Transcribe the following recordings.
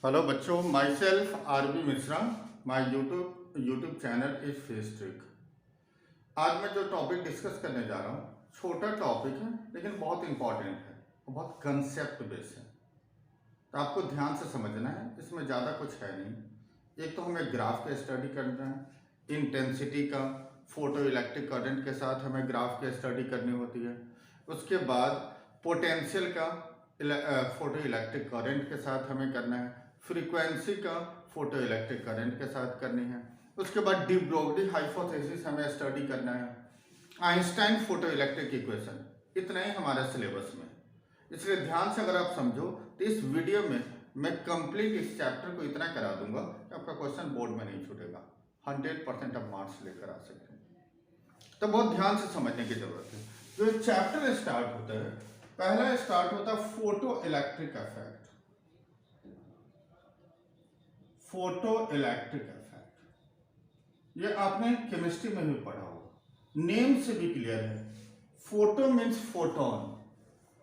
Hello बच्चों, myself R B Mishra. My YouTube channel is face trick. आज मैं जो टॉपिक डिस्कस करने जा रहा हूँ, छोटा टॉपिक है लेकिन बहुत इंपॉर्टेंट है और बहुत कंसेप्ट बेस है, तो आपको ध्यान से समझना है। इसमें ज़्यादा कुछ है नहीं। एक तो हमें ग्राफ का स्टडी करना है, इंटेंसिटी का। फोटो इलेक्ट्रिक करंट के साथ हमें ग्राफ की स्टडी करनी होती है। उसके बाद पोटेंशियल का फोटो इलेक्ट्रिक करंट के साथ हमें करना है। फ्रीक्वेंसी का फोटो इलेक्ट्रिक करंट के साथ करनी है। उसके बाद डी ब्रोगली हाइपोथेसिस हमें स्टडी करना है। आइंस्टाइन फोटो इलेक्ट्रिक इक्वेशन, इतना ही हमारा सिलेबस में। इसलिए ध्यान से अगर आप समझो तो इस वीडियो में मैं कंप्लीट इस चैप्टर को इतना करा दूंगा कि आपका क्वेश्चन बोर्ड में नहीं छूटेगा। 100% आप मार्क्स लेकर आ सकते हैं। तो बहुत ध्यान से समझने की जरूरत है। जो चैप्टर स्टार्ट होता है, पहला स्टार्ट होता है photo electric effect. Photo electric effect ये आपने केमिस्ट्री में भी पढ़ा होगा, नेम से भी क्लियर है। Photo means photon,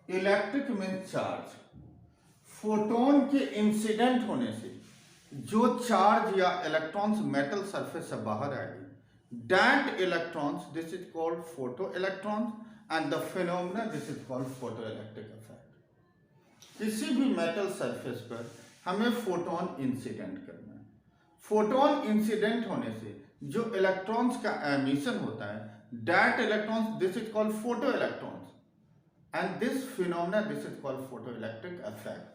electric means charge. Photon के इंसिडेंट होने से जो चार्ज या इलेक्ट्रॉन्स मेटल सरफेस से बाहर आएगी, that electrons, this is called photo electrons, and the phenomena this is called photo electric effect. किसी भी मेटल सरफेस पर हमें फोटोन इंसिडेंट करना है। फोटोन इंसिडेंट होने से जो इलेक्ट्रॉन्स का एमिशन होता है, that electrons this is called photo electrons, and this phenomena this is called photo electric effect.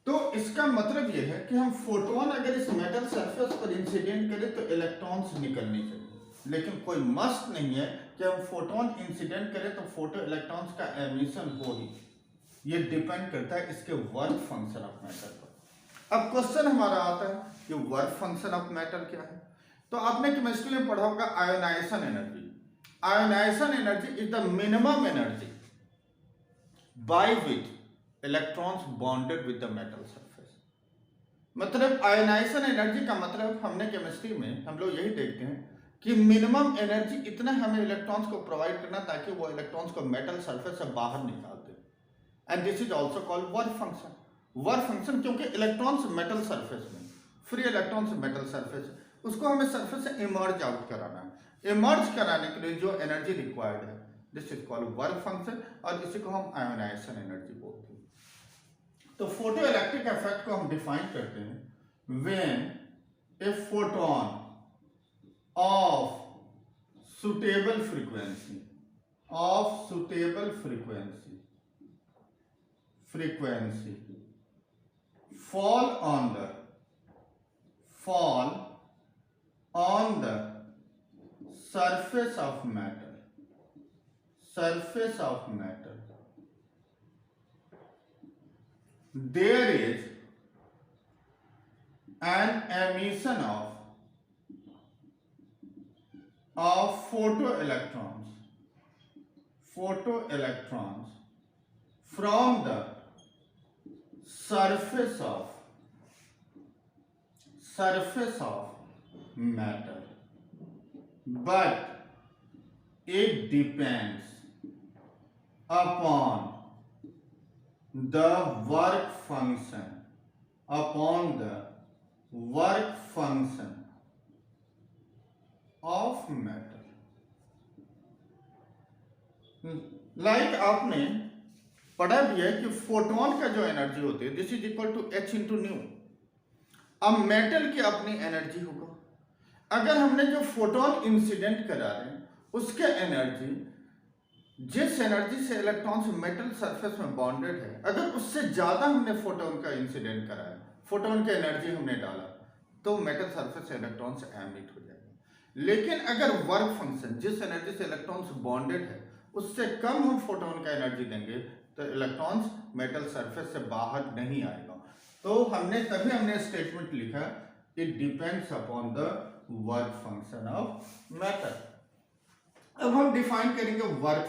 तो इसका मतलब यह है कि हम फोटोन अगर इस मेटल सरफेस पर इंसिडेंट करें तो इलेक्ट्रॉन्स निकलने चाहिए, लेकिन कोई मस्ट नहीं है कि हम फोटोन इंसिडेंट करें तो फोटो इलेक्ट्रॉन्स का एमिशन हो ही। ये डिपेंड करता है इसके वर्क फंक्शन ऑफ मैटर पर। अब क्वेश्चन हमारा आता है कि वर्क फंक्शन ऑफ मैटर क्या है। तो आपने केमिस्ट्री में पढ़ा होगा ionisation energy. Ionisation energy is the minimum energy by which electrons bonded with the metal surface. मतलब आयोनाइजेशन एनर्जी का मतलब हमने केमिस्ट्री में हम लोग यही देखते हैं कि मिनिमम एनर्जी इतना हमें इलेक्ट्रॉन्स को प्रोवाइड करना ताकि वो इलेक्ट्रॉन्स को मेटल सरफेस से बाहर निकाल दे, and this is also called work function. Work function क्योंकि इलेक्ट्रॉन्स मेटल सरफेस में, फ्री इलेक्ट्रॉन्स मेटल सरफेस, उसको हमें सरफेस से इमर्ज आउट कराना है। इमर्ज कराने के लिए जो एनर्जी रिक्वायर्ड है, this is called work function, और इसी को हम आयोनाइजेशन एनर्जी बोलते हैं। तो फोटो इलेक्ट्रिक इफेक्ट को हम डिफाइन करते हैं when a photon of suitable frequency fall on the surface of matter, there is an emission of photoelectrons from the surface of matter, but it depends upon the work function of matter. Like आपने पढ़ा भी है कि photon का जो energy होती है, this is equal to h into nu. अब मेटल की अपनी एनर्जी होगा। अगर हमने जो फोटोन इंसिडेंट करा रहे हैं उसके एनर्जी, जिस एनर्जी से इलेक्ट्रॉन्स मेटल सरफेस में बॉन्डेड है, अगर उससे ज्यादा हमने फोटोन का इंसिडेंट कराया, फोटोन की एनर्जी हमने डाला, तो मेटल सरफेस से इलेक्ट्रॉन्स एमिट हो जाएगा। लेकिन अगर वर्क फंक्शन, जिस एनर्जी से इलेक्ट्रॉन्स बॉन्डेड है, उससे कम हम फोटोन का एनर्जी देंगे तो इलेक्ट्रॉन्स मेटल सरफेस से बाहर नहीं आएगा। तो तभी हमने स्टेटमेंट लिखा, it depends upon the work function of matter. अब हम डिफाइन करेंगे work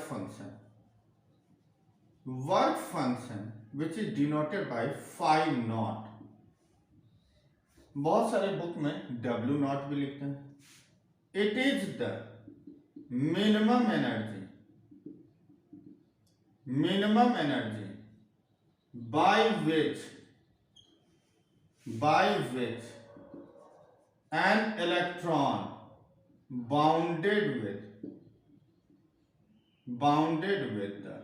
function which is denoted by phi naught. बहुत सारे बुक में W नॉट भी लिखते हैं। It is the minimum energy by which by which an electron bounded with the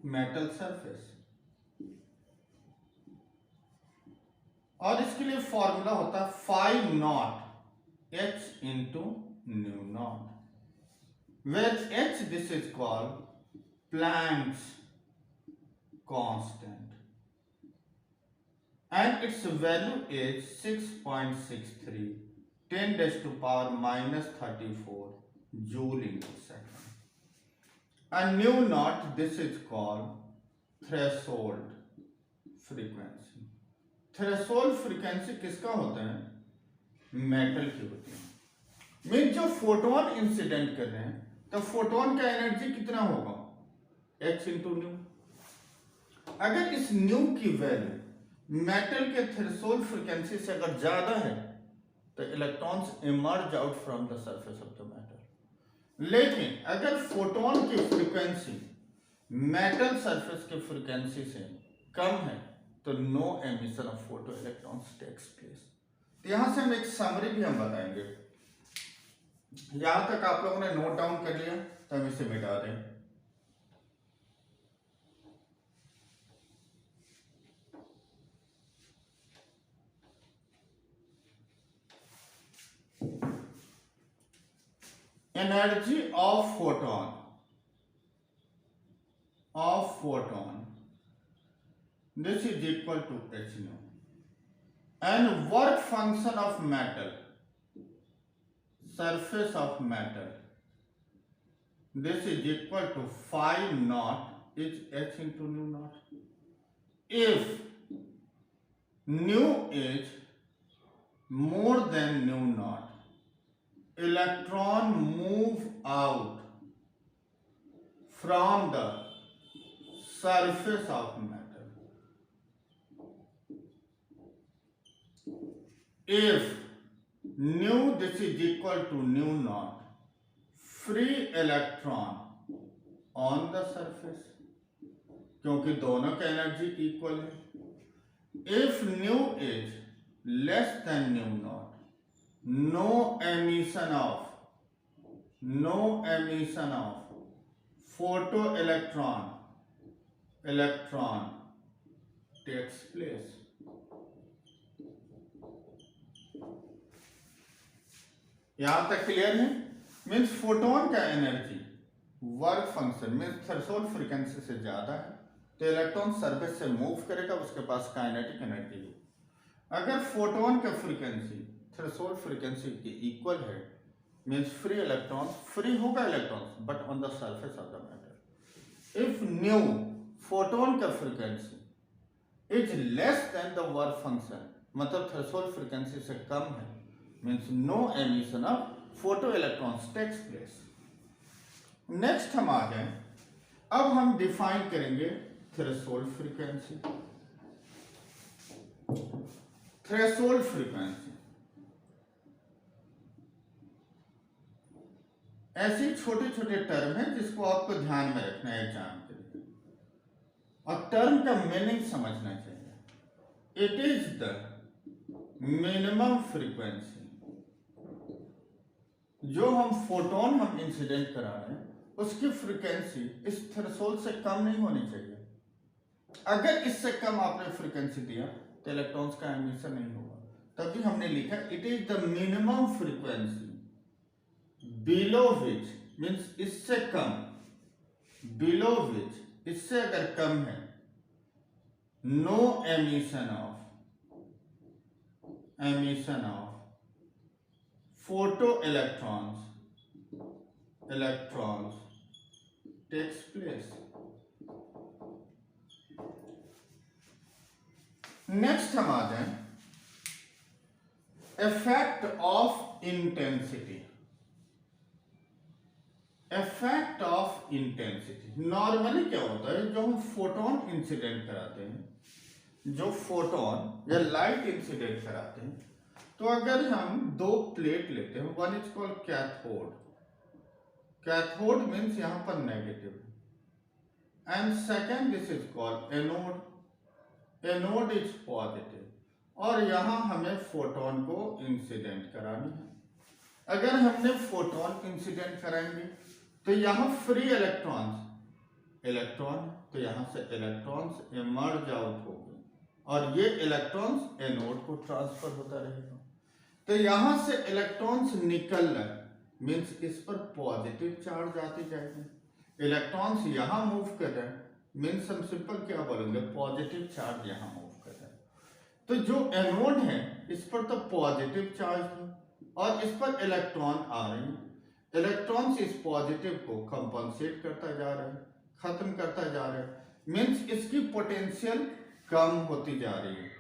metal surface। और इसके लिए फॉर्मूला होता है phi naught h into nu naught, where h this is called Planck's constant and its value is 6.63 10 raised to power minus 34 joule into second। A new knot, this is called threshold frequency। Threshold frequency किसका होता है? Metal की होती है। Mean जो photon incident कर रहे हैं तो फोटोन का एनर्जी कितना होगा? h into nu. अगर इस न्यू की वैल्यू मेटल के थ्रेशोल्ड फ्रीक्वेंसी से अगर ज्यादा है तो electrons emerge out from the surface of the metal. लेकिन अगर फोटोन की फ्रीक्वेंसी मेटल सरफेस के फ्रीक्वेंसी से कम है तो no emission of photo electrons takes place. यहां से हम एक समरी भी हम बताएंगे। यहां तक आप लोगों ने नोट डाउन कर लिया तो हम इसे मिटा दें। Energy of photon this is equal to h nu, and work function of metal, surface of metal, this is equal to phi naught is h into nu naught। if nu is more than nu naught, electron move out from the surface of metal। if nu this is equal to nu naught, free electron on the surface, क्योंकि दोनों का energy equal है। if nu is less than nu naught, no emission of photo electron takes place। यहां तक clear है? Means photon का energy work function means threshold frequency से ज्यादा है तो इलेक्ट्रॉन सरफेस से मूव करेगा, उसके पास काइनेटिक एनर्जी है। अगर फोटोन का फ्रीक्वेंसी थ्रेशोल्ड फ्रीक्वेंसी के इक्वल है मीन्स फ्री इलेक्ट्रॉन्स फ्री होगा electrons but on the surface of the matter. If nu photon का frequency is less than the work function, मतलब थ्रेशोल्ड फ्रीक्वेंसी से कम है, means no emission of photoelectrons takes place। Next हम आ गए, अब हम डिफाइन करेंगे थ्रेशोल्ड फ्रीक्वेंसी। थ्रेशोल्ड फ्रीक्वेंसी ऐसी छोटे छोटे टर्म है जिसको आपको ध्यान में रखना है एग्जाम के लिए और टर्म का मीनिंग समझना चाहिए। It is the minimum frequency, जो हम फोटोन हम इंसिडेंट करा रहे हैं उसकी फ्रीक्वेंसी इस थ्रेशोल्ड से कम नहीं होनी चाहिए। अगर इससे कम आपने फ्रीक्वेंसी दिया तो इलेक्ट्रॉन्स का एमिशन नहीं होगा, तभी हमने लिखा it is the minimum frequency below which, means इससे कम, बिलो विच इससे अगर कम है, no emission of photo electrons takes place। Next हम आ जाए effect of intensity. Effect of intensity normally क्या होता है, जो हम फोटोन इंसिडेंट कराते हैं, जो फोटोन या लाइट इंसिडेंट कराते हैं, तो अगर हम दो प्लेट लेते हैं, one is called cathode, cathode means यहां पर negative, and second this is called anode, anode is positive और यहाँ हमें फोटोन को इंसिडेंट करानी है। अगर हमने फोटोन इंसिडेंट कराएंगे तो यहाँ फ्री इलेक्ट्रॉन तो यहाँ से इलेक्ट्रॉन्स इमर्ज आउट होंगे और ये इलेक्ट्रॉन्स एनोड को ट्रांसफर होता रहेगा। तो यहाँ से इलेक्ट्रॉन्स निकल रहे मीन्स इस पर पॉजिटिव चार्ज आती जाएगी। इलेक्ट्रॉन्स यहाँ मूव कर रहे हैं मीन्स हम सिंपल क्या बोलेंगे, पॉजिटिव चार्ज यहाँ मूव कर रहे हैं। तो जो एनोड है इस पर तो पॉजिटिव चार्ज है और इस पर इलेक्ट्रॉन आ रहे हैं। इलेक्ट्रॉन्स इस पॉजिटिव को कंपनसेट करता जा रहा है, खत्म करता जा रहा है, मीन्स इसकी पोटेंशियल कम होती जा रही है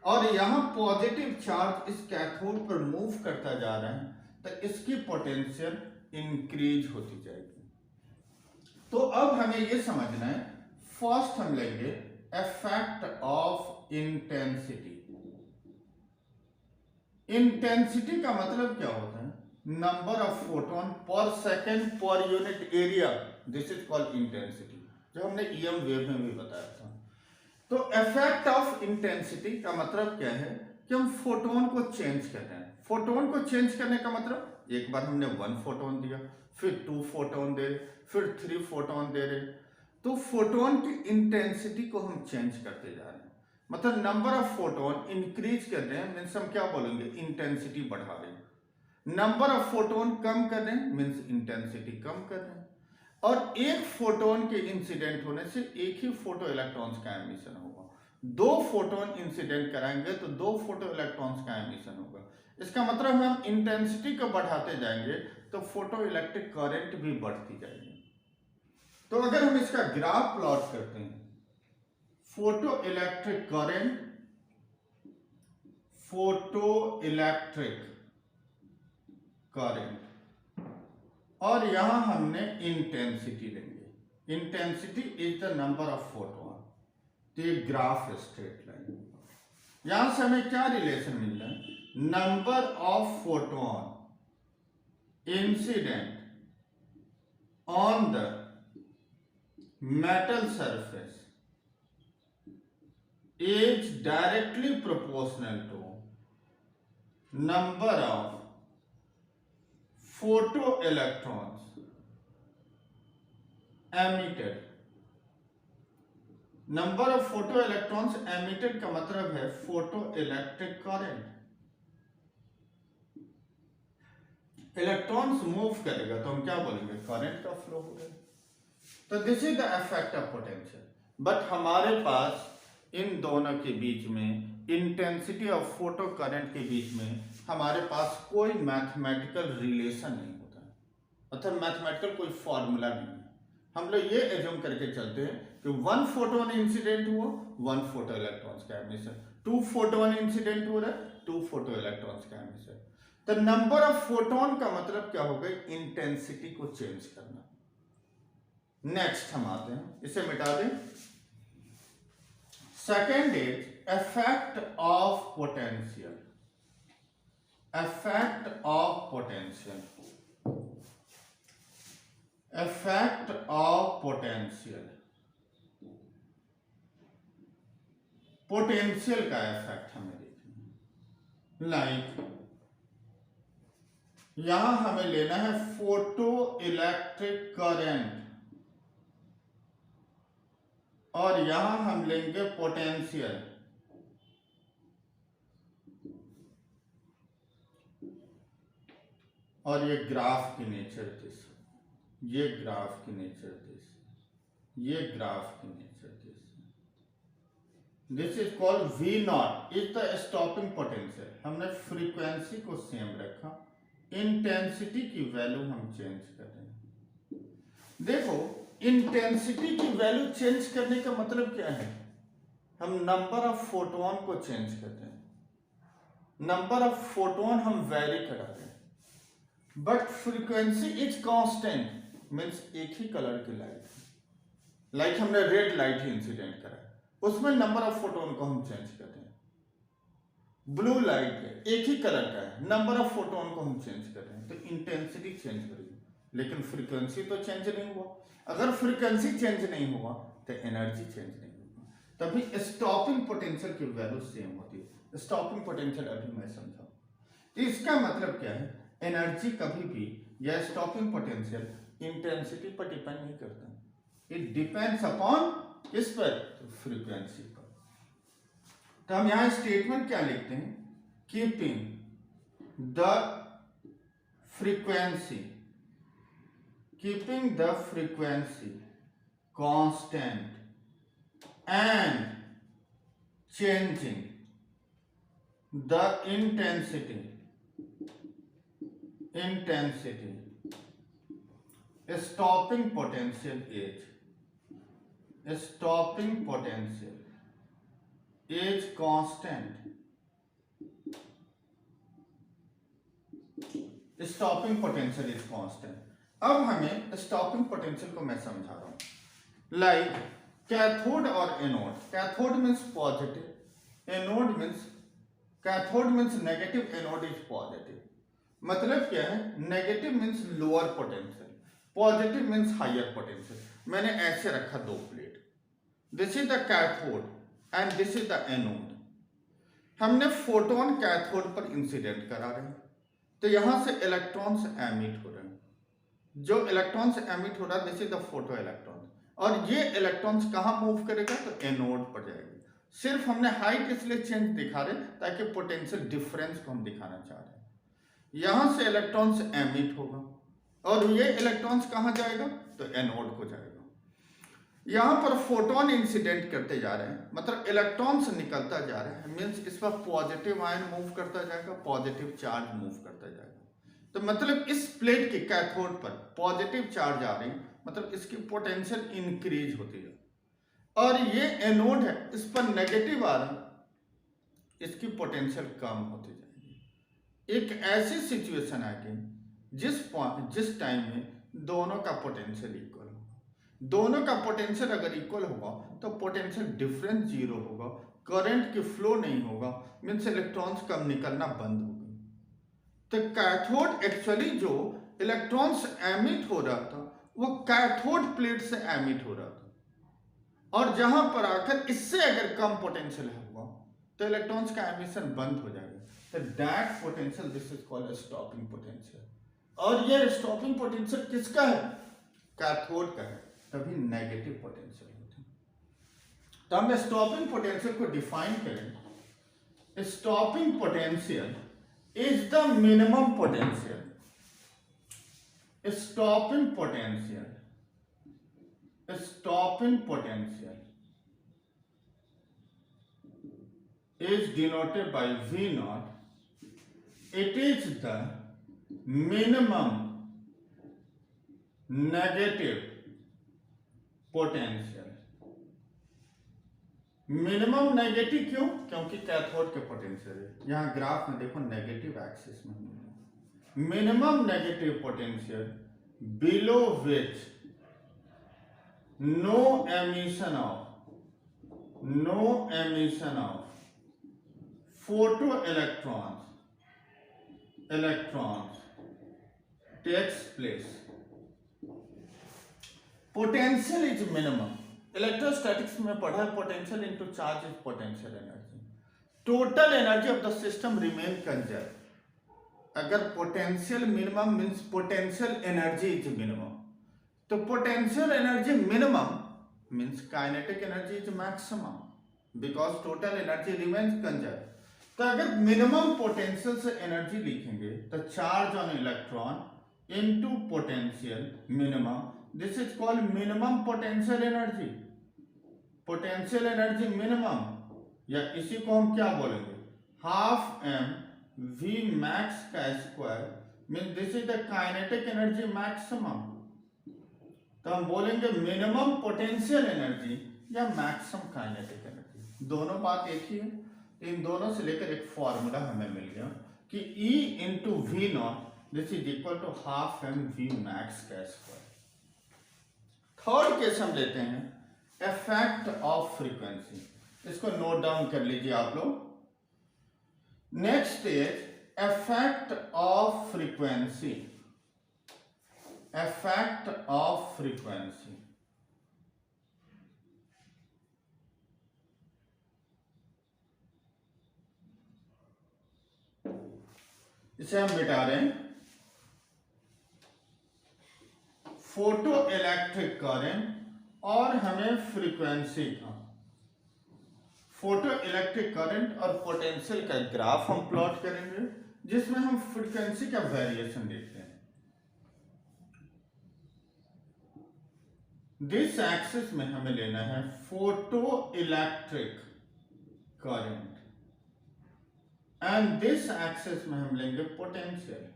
और यहाँ पॉजिटिव चार्ज इस कैथोड पर मूव करता जा रहा है तो इसकी पोटेंशियल इंक्रीज होती जाएगी। तो अब हमें ये समझना है, फर्स्ट हम लेंगे इफेक्ट ऑफ इंटेंसिटी। इंटेंसिटी का मतलब क्या होता है, नंबर ऑफ फोटोन पर second per unit area, this is called intensity, जो हमने ईएम वेव में भी बताया था। तो इफेक्ट ऑफ इंटेंसिटी का मतलब क्या है कि हम फोटोन को चेंज कर रहे हैं। फोटोन को चेंज करने का मतलब, एक बार हमने 1 फोटोन दिया, फिर 2 फोटोन दे रहे, फिर 3 फोटोन दे रहे, तो फोटोन की इंटेंसिटी को हम चेंज करते जा रहे हैं। मतलब नंबर ऑफ फोटोन इंक्रीज कर रहे हैं मीन्स हम क्या बोलेंगे, इंटेंसिटी बढ़ा रहे हैं। नंबर ऑफ फोटोन कम कर रहे हैं मीन्स इंटेंसिटी कम कर रहे हैं। और एक फोटोन के इंसिडेंट होने से एक ही फोटो इलेक्ट्रॉन्स का एमिशन होगा। 2 फोटोन इंसिडेंट कराएंगे तो 2 फोटो इलेक्ट्रॉन्स का एमिशन होगा। इसका मतलब हम इंटेंसिटी को बढ़ाते जाएंगे तो फोटो इलेक्ट्रिक करंट भी बढ़ती जाएगी। तो अगर हम इसका ग्राफ प्लॉट करते हैं, photo electric current, photo electric current और यहां हमने इंटेंसिटी लेंगे। Intensity is the number of photon. तो ये ग्राफ स्ट्रेट लाइन, यहां से हमें क्या रिलेशन मिल रहा है, number of photon incident on the metal surface is directly proportional to number of photoelectrons emitted। Number of photo electrons emitted का मतलब है photo electric current. Electrons move करेगा तो हम क्या बोलेंगे, करंट का फ्लो होगा। तो this is the effect of potential. But हमारे पास इन दोनों के बीच में, इंटेंसिटी ऑफ फोटो करंट के बीच में हमारे पास कोई मैथमेटिकल रिलेशन नहीं होता है, मतलब मैथमेटिकल कोई फॉर्मूला नहीं है। हम लोग ये एज्यूम करके चलते हैं कि 1 फोटोन इंसिडेंट हुआ, 1 फोटो इलेक्ट्रॉन्स का एमिशन, 2 फोटोन इंसिडेंट हो रहा है, 2 फोटो इलेक्ट्रॉन्स का एमिशन। तो नंबर ऑफ फोटोन का मतलब क्या हो गई, इंटेंसिटी को चेंज करना। नेक्स्ट हम आते हैं, इसे मिटा दें। Second is effect of potential. Effect of potential, effect of potential, potential का इफेक्ट हमें देखना। लाइक यहां हमें लेना है फोटो इलेक्ट्रिक करंट और यहां हम लेंगे पोटेंशियल। और ये ग्राफ की नेचर दिस, ये ग्राफ की नेचर दिस, ये ग्राफ की nature this is called V not is the stopping potential. हमने फ्रीक्वेंसी को सेम रखा, इंटेंसिटी की वैल्यू हम चेंज कर रहे हैं। देखो इंटेंसिटी की वैल्यू चेंज करने का मतलब क्या है, हम नंबर ऑफ फोटोन को चेंज करते हैं। नंबर ऑफ फोटोन हम वेरी करा रहे हैं, but frequency is constant means एक ही कलर की लाइट, लाइक हमने रेड लाइट ही इंसिडेंट करा है, उसमें नंबर ऑफ फोटोन को हम चेंज करते हैं। ब्लू लाइट है, एक ही कलर का है, नंबर ऑफ फोटोन को हम चेंज कर रहे हैं, तो इंटेंसिटी चेंज करेगी लेकिन फ्रीक्वेंसी तो चेंज नहीं हुआ। अगर फ्रीक्वेंसी चेंज नहीं हुआ तो एनर्जी चेंज नहीं होगी। तभी स्टॉपिंग पोटेंशियल की वैल्यू सेम होती है। स्टॉपिंग पोटेंशियल अभी मैं समझाऊं। इसका मतलब क्या है, एनर्जी कभी भी या स्टॉपिंग पोटेंशियल इंटेंसिटी पर डिपेंड नहीं करता, इट डिपेंड्स अपॉन किस पर, फ्रीक्वेंसी पर। तो हम यहां स्टेटमेंट क्या लिखते हैं, keeping the frequency constant and changing the intensity stopping potential is constant, stopping potential is constant. अब हमें स्टॉपिंग पोटेंशियल को मैं समझा रहा हूं, लाइक कैथोड और anode. Cathode means positive, anode means, cathode means negative, anode is positive. मतलब क्या है, negative means lower potential, positive means higher potential. मैंने ऐसे रखा दो plate, this is the cathode and this is the anode. हमने photon cathode पर incident करा रहे हैं, तो यहां से इलेक्ट्रॉन्स एमिट हो रहे हैं। जो इलेक्ट्रॉन्स एमिट हो रहा है this is the photo electron, और ये इलेक्ट्रॉन्स कहां मूव करेगा, तो एनोड पर जाएगी। सिर्फ हमने हाइट इसलिए चेंज दिखा रहे ताकि पोटेंशियल डिफरेंस को हम दिखाना चाह रहे हैं। यहां से इलेक्ट्रॉन्स एमिट होगा और ये इलेक्ट्रॉन्स कहां जाएगा, तो एनोड को जाएगा। यहां पर फोटोन इंसिडेंट करते जा रहे हैं, मतलब इलेक्ट्रॉन्स निकलता जा रहे हैं, मीन्स इस पर पॉजिटिव आयन मूव करता जाएगा, पॉजिटिव चार्ज मूव करता जाएगा। तो मतलब इस प्लेट के कैथोड पर पॉजिटिव चार्ज आ रही, मतलब इसकी पोटेंशियल इंक्रीज होती है, और ये एनोड है, इस पर नेगेटिव आ रहा, इसकी पोटेंशियल कम होती जाएगी। एक ऐसी सिचुएशन आएगी जिस टाइम में दोनों का पोटेंशियल इक्वल होगा। दोनों का पोटेंशियल अगर इक्वल होगा तो पोटेंशियल डिफरेंस जीरो होगा, करंट की फ्लो नहीं होगा, मीन्स इलेक्ट्रॉन्स कम निकलना बंद होगा। तो कैथोड एक्चुअली जो इलेक्ट्रॉन्स एमिट हो रहा था वो कैथोड प्लेट से एमिट हो रहा था, और जहां पर आकर इससे अगर कम पोटेंशियल होगा तो इलेक्ट्रॉन्स का एमिशन बंद हो जाएगा। तो that potential this is called stopping potential. और ये स्टॉपिंग पोटेंशियल किसका है, कैथोड का है, तभी नेगेटिव पोटेंशियल होती है। तो हम स्टॉपिंग पोटेंशियल को डिफाइन करें, stopping potential is the minimum potential. Stopping potential is denoted by V naught. It is the minimum negative potential. Minimum negative क्यों, क्योंकि कैथोड के पोटेंशियल है, यहां ग्राफ में देखो नेगेटिव एक्सिस में minimum negative potential below which no emission of photo electrons takes place. Potential is minimum, electrostatics में पढ़ा है, potential into charge is potential energy, total energy of the system remain conserve. अगर potential minimum means potential energy is minimum, तो potential energy minimum means kinetic energy is maximum, because total energy remains conserve. तो अगर minimum potential से energy लिखेंगे तो charge on electron into potential minimum, this is called minimum potential energy. Potential energy minimum, या इसी को हम क्या बोलेंगे, हाफ एम वी मैक्स का square, mean this is the kinetic energy maximum. तो हम बोलेंगे मिनिमम पोटेंशियल एनर्जी या मैक्सिमम काइनेटिक एनर्जी, दोनों बात एक ही है। इन दोनों से लेकर एक फॉर्मूला हमें मिल गया कि E into V naught this is equal to half M V max का स्क्वायर। थर्ड केस हम लेते हैं इफेक्ट ऑफ फ्रीक्वेंसी, इसको नोट डाउन कर लीजिए आप लोग। Next is effect of frequency. इसे हम मिटा रहे हैं। फोटो इलेक्ट्रिक करंट और हमें फ्रीक्वेंसी का, फोटो इलेक्ट्रिक करंट और पोटेंशियल का ग्राफ हम प्लॉट करेंगे, जिसमें हम फ्रीक्वेंसी का वेरिएशन देखते हैं। दिस एक्सिस में हमें लेना है photo electric current and this axis में हम लेंगे पोटेंशियल।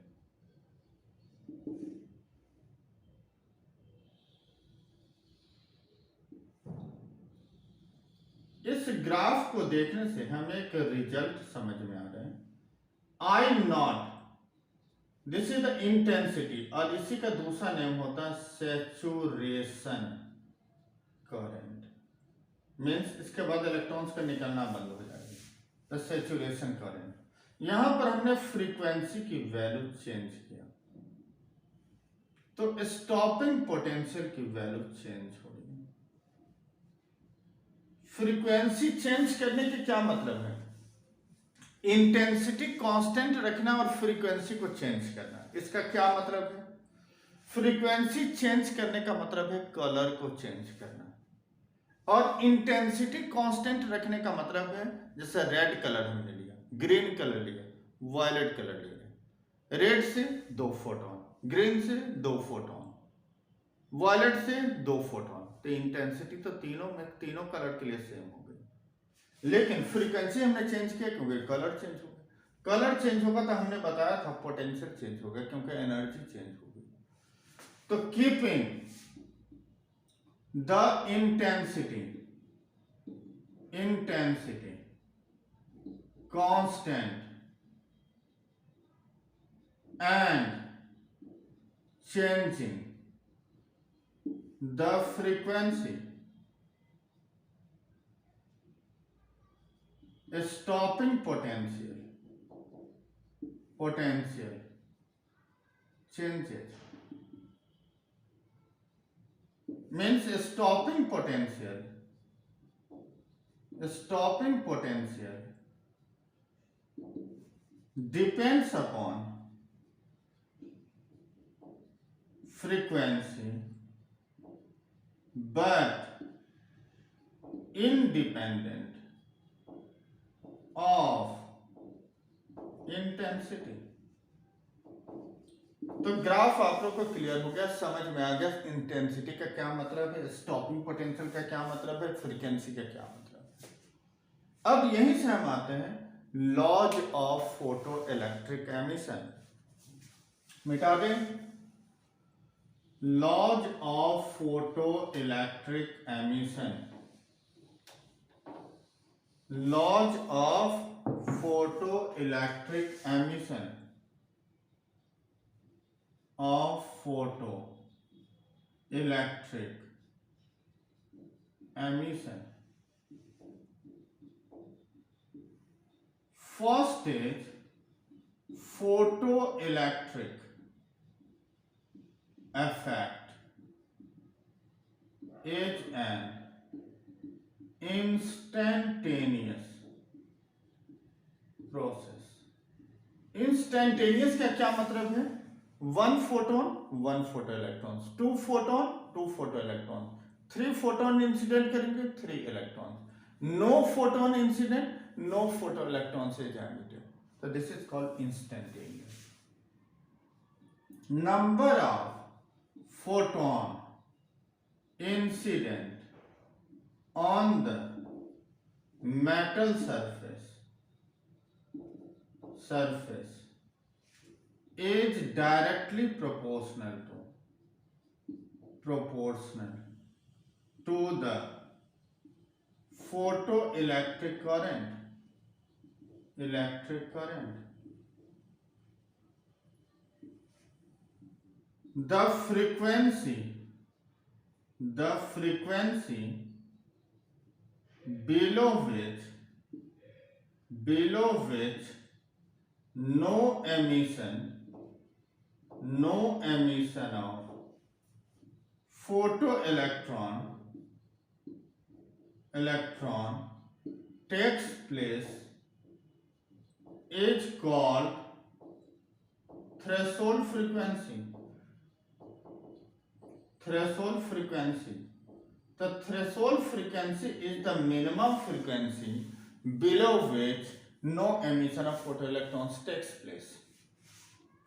इस ग्राफ को देखने से हमें एक रिजल्ट समझ में आ रहा है। I naught, this is the intensity, और इसी का दूसरा नेम होता है सैचुरेशन करंट। मीन्स इसके बाद इलेक्ट्रॉन्स का निकलना बंद हो जाएगा, द सैचुरेशन करंट। यहां पर हमने फ्रीक्वेंसी की वैल्यू चेंज किया, तो स्टॉपिंग पोटेंशियल की वैल्यू चेंज हो रही है। फ्रीक्वेंसी चेंज करने के क्या मतलब है? इंटेंसिटी कांस्टेंट रखना और फ्रीक्वेंसी को चेंज करना, इसका क्या मतलब है? फ्रीक्वेंसी चेंज करने का मतलब है कलर को चेंज करना, और इंटेंसिटी कांस्टेंट रखने का मतलब है, जैसे रेड कलर हमने लिया, ग्रीन कलर लिया, वायलेट कलर लिया। रेड से 2 फोटोन, ग्रीन से 2 फोटोन, वायलेट से 2 फोटोन, तो इंटेंसिटी तो तीनों कलर के लिए सेम हो गई। लेकिन फ्रीक्वेंसी हमने चेंज किया क्योंकि कलर चेंज हो गया। कलर चेंज होगा तो हमने बताया था पोटेंशियल चेंज हो गया, क्योंकि एनर्जी चेंज हो गई। तो keeping the intensity constant and changing the frequency, stopping potential changes, means stopping potential depends upon frequency but independent of intensity। तो ग्राफ आप लोग को क्लियर हो गया, समझ में आ गया इंटेंसिटी का क्या मतलब है, स्टॉपिंग पोटेंशियल का क्या मतलब है, फ्रीक्वेंसी का क्या मतलब है। अब यहीं से हम आते हैं laws of photo electric emission. मिटा दें। Laws of photo electric emission, laws of photo electric emission of photo electric emission। First is photoelectric effect is an instantaneous process। Instantaneous का क्या मतलब है? 1 photon 1 photo electron, 2 photon 2 photo electron, 3 photon incident करेंगे 3 electron, no photon incident no photo electron से जाएंगे, तो this is called instantaneous. Number of photon incident on the metal surface is directly proportional to the photoelectric current। The frequency below which no emission of photoelectron takes place is called threshold frequency. Threshold frequency. The threshold frequency is the minimum frequency below which no emission of photoelectrons takes place.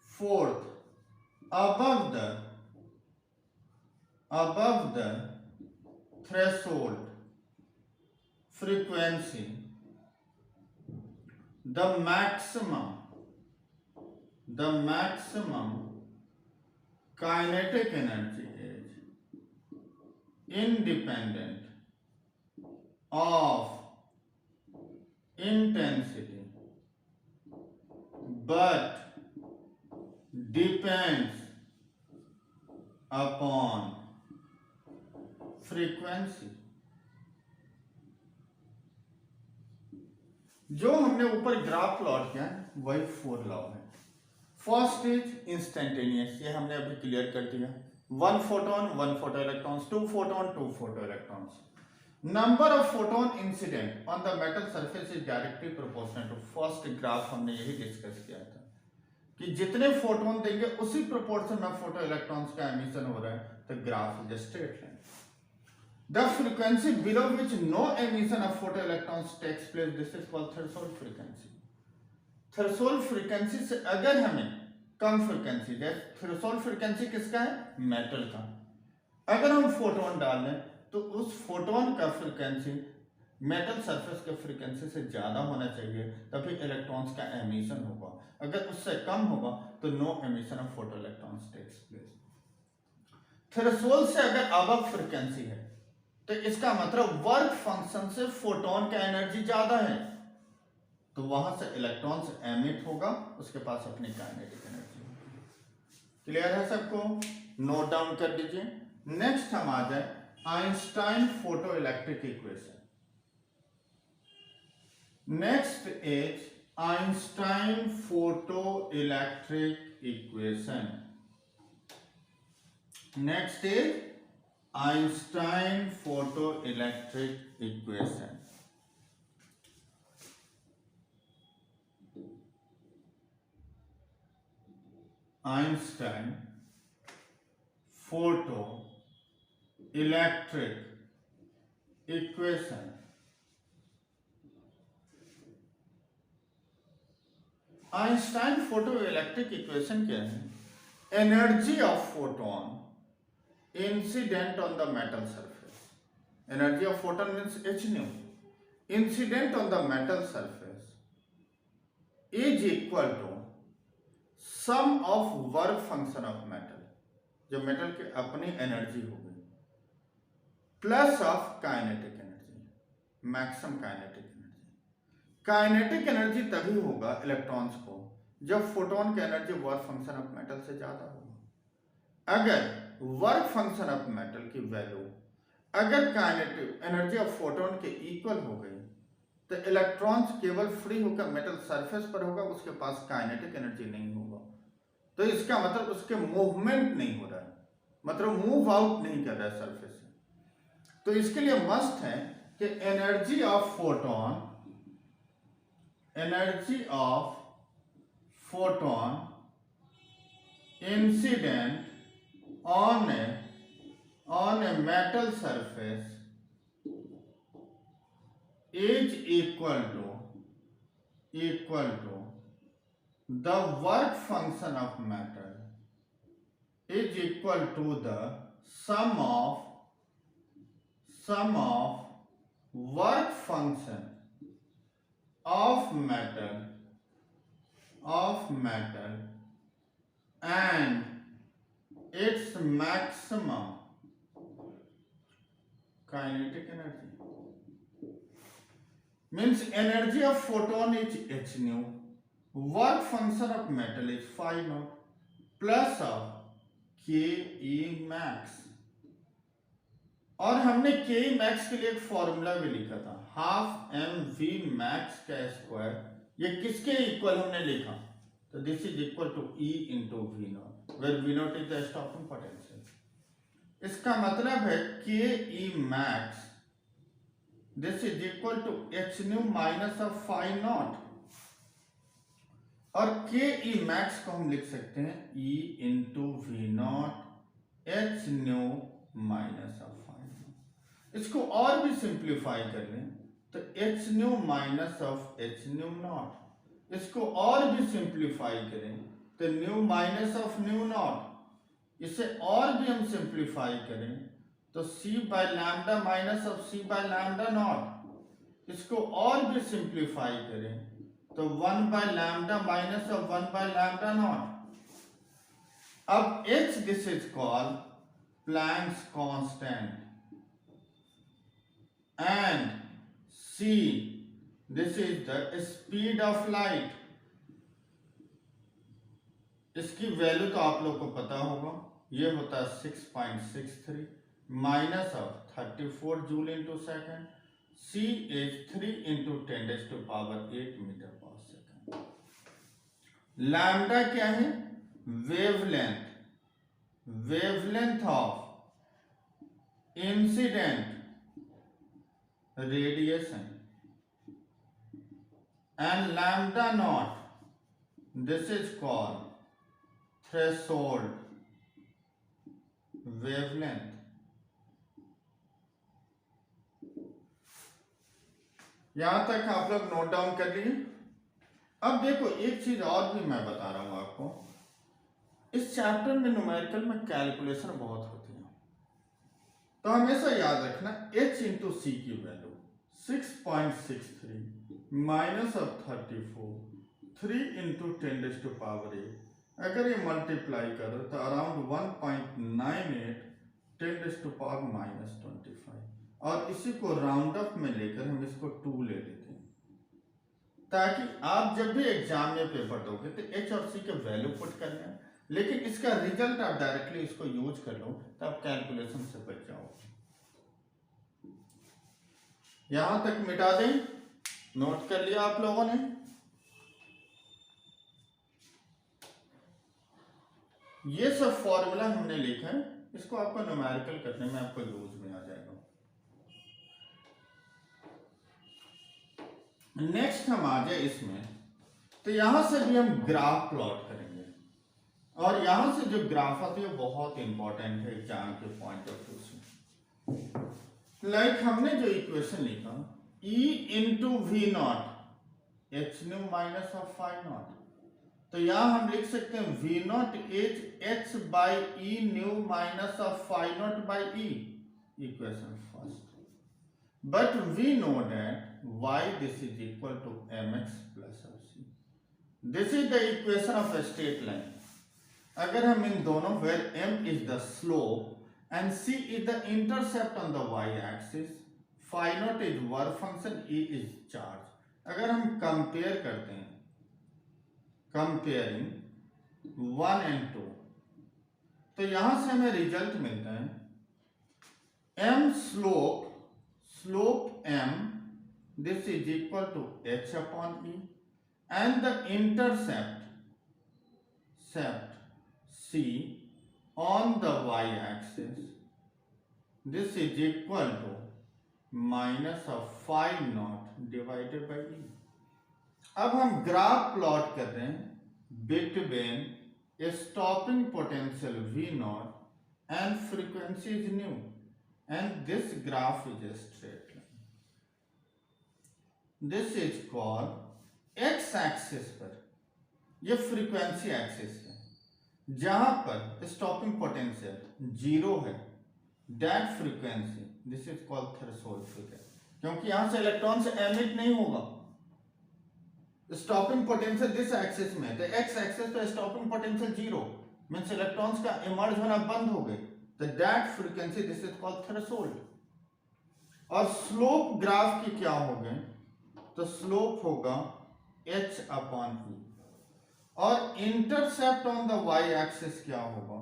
Fourth, above the threshold frequency, the maximum kinetic energy is independent of intensity but depends upon frequency. जो हमने ऊपर graph plot किया वही 4 law है. First is instantaneous, ये हमने अभी clear कर दिया. 1 photon 1 photoelectrons, 2 photon 2 photoelectrons. Number of photon incident on the metal surface is directly proportional to. First graph हमने यही डिस्कस किया था कि जितने फोटोन देंगे उसी प्रोपोर्शन में फोटो इलेक्ट्रॉन्स का एमिशन हो रहा है. तो graph is straight line. The frequency below which no emission of photoelectrons takes place, this is called threshold frequency. Threshold frequency से अगर हमें कम फ्रीक्वेंसी, जैसे थ्रेशोल्ड फ्रीक्वेंसी किसका है? मेटल का. अगर हम फोटोन डाल लें तो उस फोटोन का फ्रीक्वेंसी मेटल सरफेस के फ्रीक्वेंसी से ज्यादा होना चाहिए, तभी इलेक्ट्रॉन्स का एमिशन होगा. अगर उससे कम होगा तो no emission of photoelectrons takes place. Threshold से अगर अबव फ्रीक्वेंसी है तो इसका मतलब वर्क फंक्शन से फोटोन का एनर्जी ज्यादा है, तो वहां से इलेक्ट्रॉन्स एमिट होगा, उसके पास अपनी काइनेटिक एनर्जी होगी. क्लियर है सबको? नोट डाउन कर दीजिए. नेक्स्ट हम आ जाए Einstein photo electric equation. Next is Einstein photo electric equation. Next is Einstein photoelectric equation. Einstein photoelectric equation. Einstein photoelectric equation क्या है? Energy of photon incident on the metal surface. Energy of photon means h nu. Incident on the metal surface is equal to sum of work function of metal, जो metal की अपनी energy होगी, plus of kinetic energy, maximum kinetic energy. Kinetic energy तभी होगा electrons को जब photon की energy work function of metal से ज्यादा होगा. अगर वर्क फंक्शन ऑफ मेटल की वैल्यू अगर काइनेटिक एनर्जी ऑफ फोटोन के इक्वल हो गई तो इलेक्ट्रॉन्स केवल फ्री होकर मेटल सरफेस पर होगा, उसके पास काइनेटिक एनर्जी नहीं होगा. तो इसका मतलब उसके मूवमेंट नहीं हो रहा है, मतलब मूव आउट नहीं कर रहा है सरफेस से. तो इसके लिए मस्ट है कि energy of photon incident on a metal surface is equal to the work function of metal is equal to the sum of work function of metal and its maximum kinetic energy. Means energy of photon is h nu, work function of metal is phi naught plus of k e max. और हमने k e max के लिए एक formula भी लिखा था, half M V max का square. ये किसके इक्वल हमने लिखा? तो this is equal to E into V naught, where V naught is the stopping potential. इसका मतलब है K E max this is equal to h nu minus of phi naught. और के ई मैक्स को हम लिख सकते हैं E into V naught H nu minus of five. इसको और भी सिंप्लीफाई कर लें तो H nu minus of H nu naught. इसको और भी सिंप्लीफाई करें तो nu minus of nu naught. इसे और भी हम सिंप्लीफाई करें तो C by lambda minus of C by lambda naught. इसको और भी सिंप्लीफाई करें तो 1 by lambda minus of 1 by lambda naught. अब h this is called Planck's constant and c this is the speed of light। इसकी value तो आप लोग को पता होगा, ये होता है 6.63 minus of 34 joule into second. c is 3 into 10 raised to power 8 metre पर सेकेंड। लैम्डा क्या है? Wavelength, wavelength of incident radiation, and lambda naught this is called threshold wavelength। यहां तक आप लोग नोट डाउन कर लिए। अब देखो एक चीज और भी मैं बता रहा हूं आपको, इस चैप्टर में न्यूमेरिकल में कैलकुलेशन बहुत होती है, तो हमेशा याद रखना h इंटू सी की value 6.63 minus of 34 3 into 10 raised to power 8। अगर ये मल्टीप्लाई करो तो around 1.98 10 raised to power minus 25, और इसी को राउंड अप में लेकर हम इसको 2 ले लेते हैं, ताकि आप जब भी एग्जाम में पेपर दोगे तो h और c के वैल्यू पुट करना है, लेकिन इसका रिजल्ट आप डायरेक्टली इसको यूज कर लो तो आप कैलकुलेशन से बच जाओगे। यहां तक मिटा दें, नोट कर लिया आप लोगों ने। ये सब फॉर्मूला हमने लिखा है, इसको आपको न्यूमेरिकल करने में आपको यूज में आ जाएगा। नेक्स्ट हम आ जाए इसमें, तो यहां से भी हम ग्राफ प्लॉट करेंगे, और यहां से जो ग्राफ आती है बहुत इंपॉर्टेंट है एग्जाम के पॉइंट ऑफ व्यू से। लाइक हमने जो इक्वेशन लिखा E into V naught H nu minus of five not, तो यहां हम लिख सकते हैं V naught H H by E nu minus of five not by E, equation first. But we know that Y this is equal to M X plus of C. This is the equation of a straight line. अगर हम इन दोनों where m is the slope and c is the intercept on the y axis, phi nought is work function, e is charge, अगर हम compare करते हैं, comparing 1 and 2, तो यहां से हमें रिजल्ट मिलता है m slope m this is equal to h upon e, and the intercept C on the y-axis, this is equal to minus of phi naught divided by e। अब हम graph plot कर रहे हैं between a stopping potential v naught and frequency is nu, and this graph is a straight line। This is called x-axis पर, ये frequency axis है, जहां पर स्टॉपिंग पोटेंशियल जीरो है, that frequency this is called threshold frequency, क्योंकि यहां से electron से एमिट नहीं होगा। स्टॉपिंग पोटेंशियल दिस एक्सिस में, तो एक्स एक्सिस पे stopping potential zero means electrons का इमर्ज होना बंद हो गए, तो that frequency this is called threshold. और स्लोप ग्राफ की क्या होगा, तो स्लोप होगा h अपॉन e, और intercept on the y axis क्या होगा,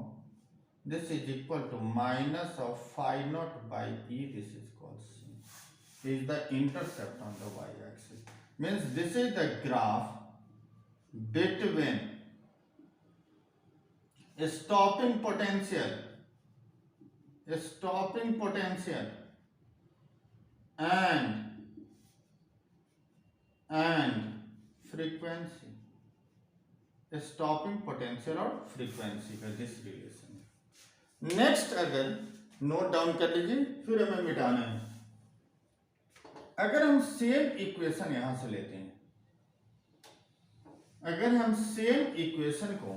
this is equal to minus of five not by e, this is called c, is the intercept on the y axis, means this is the graph between stopping potential and frequency। Stopping potential और frequency का this relation. Next अगर note down कर लीजिए, फिर हमें मिटाना है। अगर हम सेम इक्वेशन यहां से लेते हैं, अगर हम सेम इक्वेशन को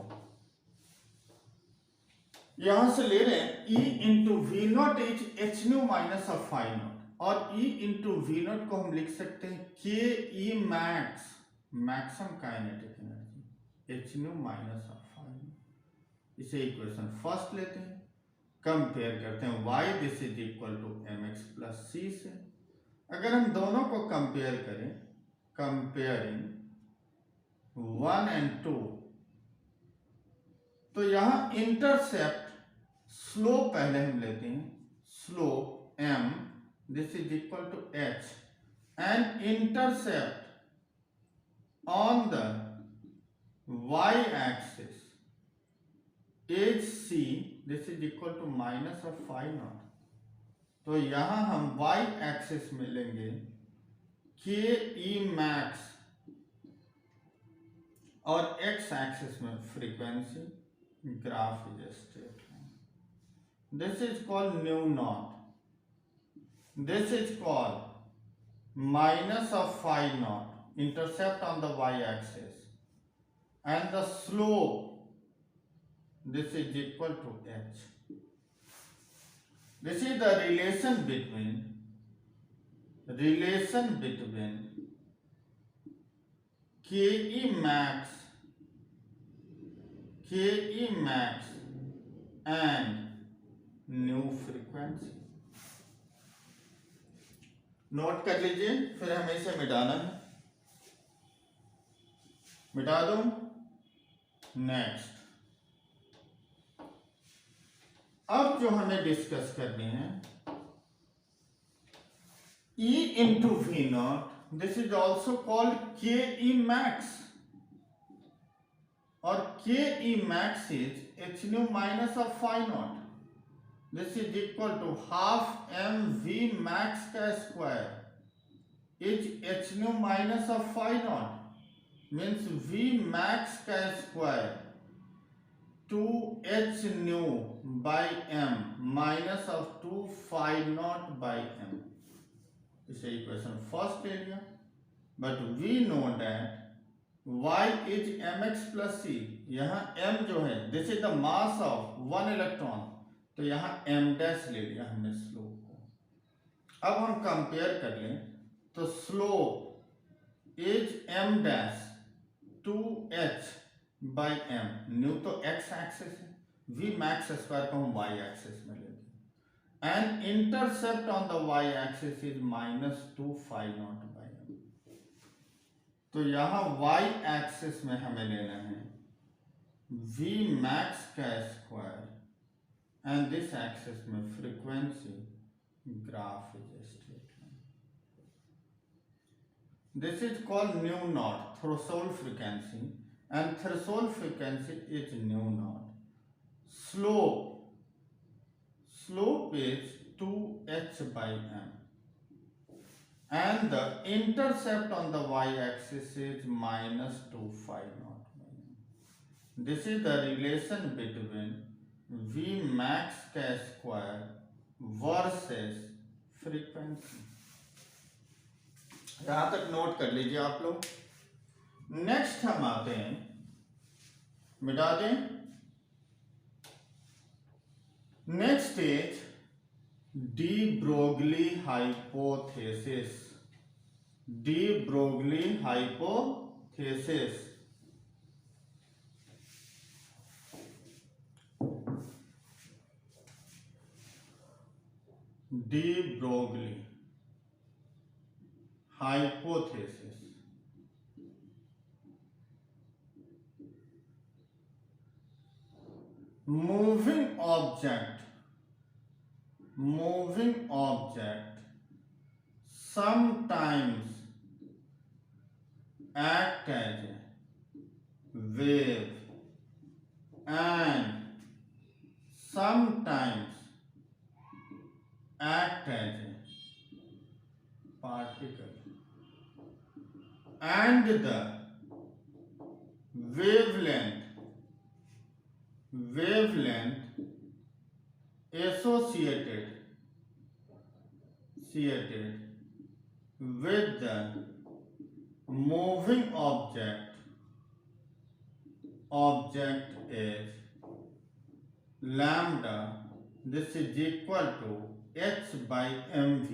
यहां से ले रहे हैं, E into V naught is H nu minus of five naught, और E इंटू वी नॉट को हम लिख सकते हैं के E max, maximum kinetic energy, H nu minus of five. इसे इक्वेशन फर्स्ट लेते हैं, कंपेयर करते हैं y this is equal to M X plus C से। अगर हम दोनों को कंपेयर करें, कंपेयरिंग 1 and 2, तो यहां इंटरसेप्ट स्लोप पहले हम लेते हैं, slope m this is equal to h, and intercept on the y axis as c this is equal to minus of five not. तो यहां हम y एक्सिस में लेंगे के ई मैक्स और x एक्सिस में frequency, graph is straight line. This is called nu nought, this is called minus of five nought, intercept on the y axis, and the slope this is equal to h. This is the relation between ke max and new frequency। Note कर लीजिए, फिर हमें इसे मिटाना है, मिटा दो। Next, अब जो हमें डिस्कस करनी है, E into V naught, this is also called K E max, और K E max is H nu minus of five naught, this is equal to half M V max का square is H nu minus of five naught, means V max का square 2h nu by m minus of 2 five not by m। इसे equation first ले लिया, but we know that y is mx plus c, यहाँ m जो है this is the mass of one electron, तो यहाँ m dash ले लिया हमने स्लोप को। अब हम कंपेयर कर लें, तो slope is m dash 2h by m, new तो x एक्सिस है, v मैक्स स्क्वायर को हम y एक्सिस में लेते हैं, and intercept on the y axis is minus 2 five not by m। तो यहां y एक्सिस में हमें लेना है v मैक्स का स्क्वायर, एंड दिस एक्सिस में frequency, graph is straight line. This is called nu not, threshold frequency, and threshold frequency is nu naught. Slope is 2h by m, and the intercept on the y-axis is minus 2 5 naught by m. This is the relation between v max का square versus frequency। यहां तक note कर लीजिए आप लोग। Next हम आते हैं, मिटा दें। Next is de Broglie hypothesis, de Broglie hypothesis. De Broglie hypothesis, moving object sometimes act as a wave and sometimes act as a particle, and the wavelength associated with the moving object is lambda, this is equal to h by mv.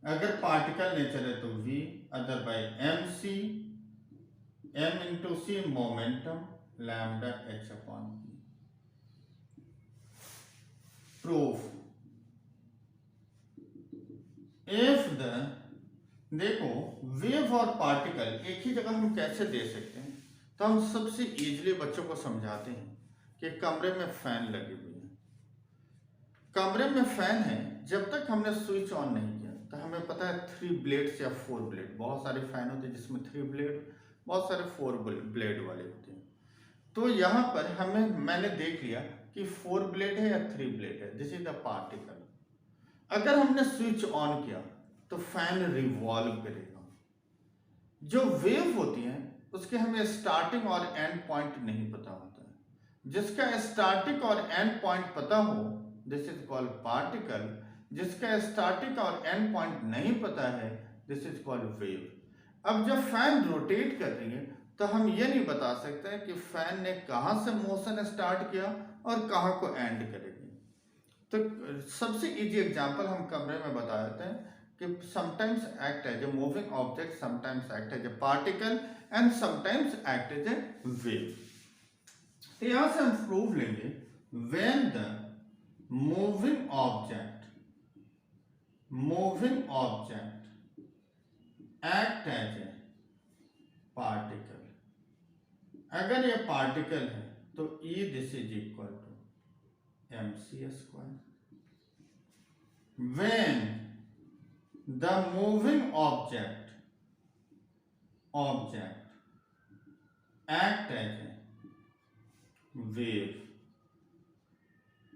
अगर particle nature है तो v, other by mc, m into c momentum, lambda h upon p. Proof, if the, देखो wave और particle एक ही जगह हम कैसे दे सकते हैं, तो हम सबसे इजीली बच्चों को समझाते हैं कि कमरे में फैन लगी हुई है, कमरे में फैन है, जब तक हमने स्विच ऑन नहीं किया तो हमें पता है 3 ब्लेड्स या 4 ब्लेड, बहुत सारे फैन होते हैं जिसमें 3 ब्लेड, बहुत सारे 4 ब्लेड वाले होते हैं. तो यहाँ पर मैंने देख लिया कि 4 ब्लेड है या 3 ब्लेड है, दिस इज द पार्टिकल. अगर हमने स्विच ऑन किया तो फैन रिवॉल्व करेगा. जो वेव होती है उसके हमें स्टार्टिंग और एंड पॉइंट नहीं पता होता है. जिसका स्टार्टिंग और एंड पॉइंट पता हो, दिस इज कॉल्ड पार्टिकल. जिसका स्टार्टिंग और एंड पॉइंट नहीं पता है, दिस इज कॉल्ड वेव. अब जब फैन रोटेट कर रही है तो हम ये नहीं बता सकते कि फैन ने कहां से मोशन स्टार्ट किया और कहां को एंड करेगी. तो सबसे इजी एग्जांपल हम कमरे में बता देते हैं कि sometimes act as a moving object, sometimes act as a particle and sometimes act as a wave. तो यहां से हम प्रूफ लेंगे, when the moving object act as a particle. अगर ये पार्टिकल है तो E this is equal to mc square. When the moving object act as a wave,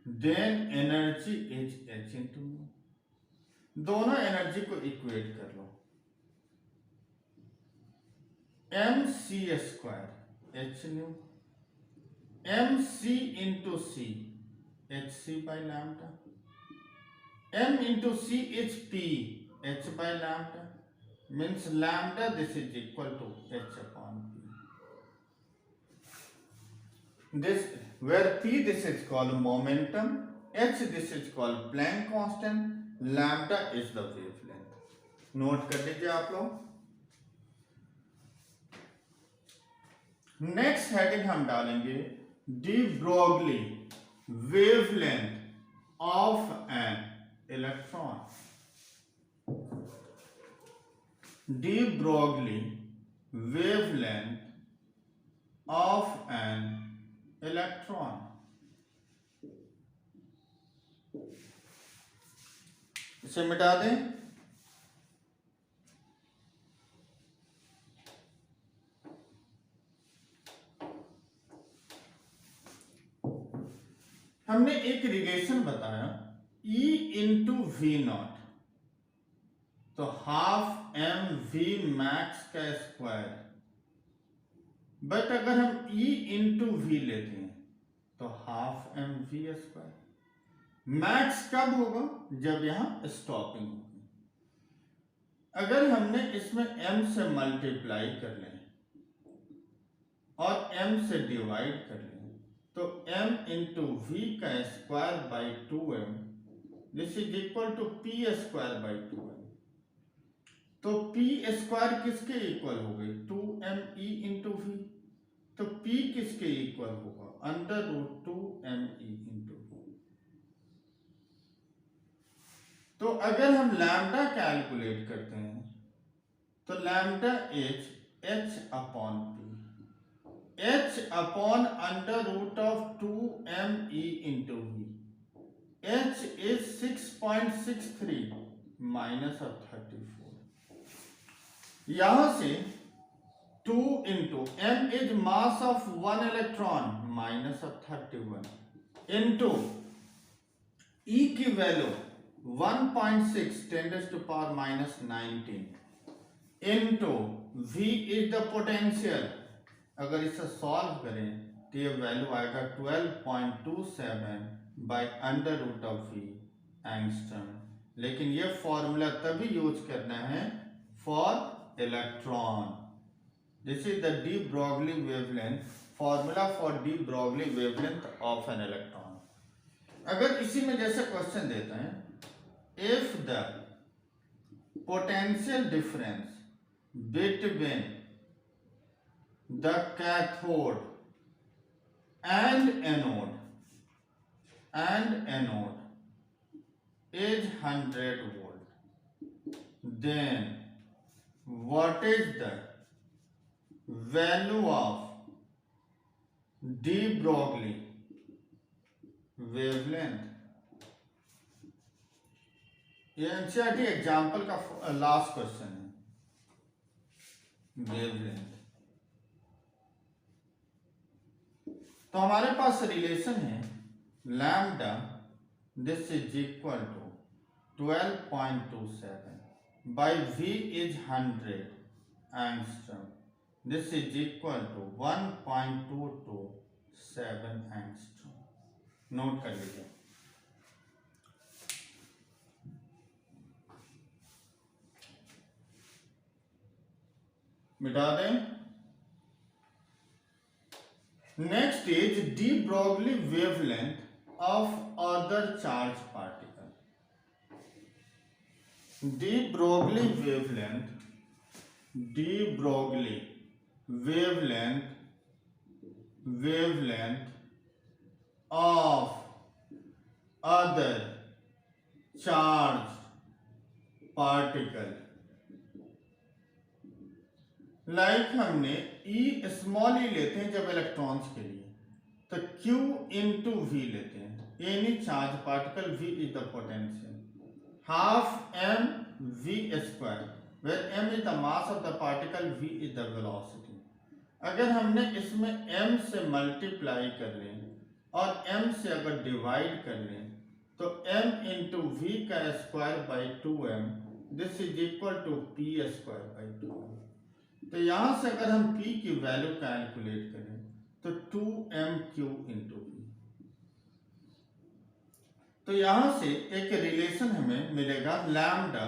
then energy is h into nu. दोनों energy को equate कर लो, mc square h new, mc into c hc by lambda, m into c is p h by lambda, means lambda this is equal to h upon p. This where p this is called momentum, h this is called Planck constant, lambda is the wavelength. Note कर लीजिए आप लोग. Next heading हम डालेंगे de Broglie wavelength of an electron. De Broglie wavelength of an electron. इसे मिटा दें. हमने एक रिलेशन बताया E इंटू वी नॉट, तो हाफ एम वी मैक्स का स्क्वायर. बट अगर हम E इंटू वी लेते हैं तो half M V square. Max कब होगा? जब यहां स्टॉपिंग होगी. अगर हमने इसमें m से मल्टीप्लाई कर लें और m से डिवाइड कर लें तो m इंटू वी का square by 2m, this is equal to p square by 2m. तो p स्क्वायर किसके इक्वल हो गई? 2me into V. तो p किसके इक्वल होगा? Under root 2me into V. तो अगर हम लैम्डा कैलकुलेट करते हैं तो lambda is h upon p. h upon under root of 2me into V. h is 6.63 minus of 34. यहां से 2 into m is mass of 1 electron minus of 31 into e की value 1.6 10 to power minus 19 into v is the potential. अगर इसे solve करें तो ये value आएगा 12.27 by under root of V angstrom. लेकिन ये फॉर्मूला तभी यूज करना है for electron. This is the de Broglie wavelength, formula for de Broglie wavelength of an electron. अगर इसी में जैसे क्वेश्चन देते हैं, if the potential difference between the cathode and anode is 100 volt, then what is the value of de Broglie wavelength? ये NCERT example का last question है, wavelength. तो हमारे पास रिलेशन है lambda, this is equal to 12.27 by V is 100 angstrom, this is equal to 1.227 angstrom. Note कर लीजिए। मिटा दें। Next is de Broglie wavelength of other charge particle. De Broglie wavelength of other charge particle. Like हमने E small ई लेते हैं जब electrons के लिए, तो Q इंटू वी लेते हैं, any charge particle, V is the potential, half m v square, where m is the mass of the particle, v is the velocity. अगर हमने इसमें m से मल्टीप्लाई कर लें और m से अगर डिवाइड कर लें तो m इंटू वी का square by 2m, this is equal to p square by 2m। तो यहां से अगर हम P की वैल्यू कैलकुलेट करें तो 2mq इंटू वी। तो यहां से एक रिलेशन हमें मिलेगा lambda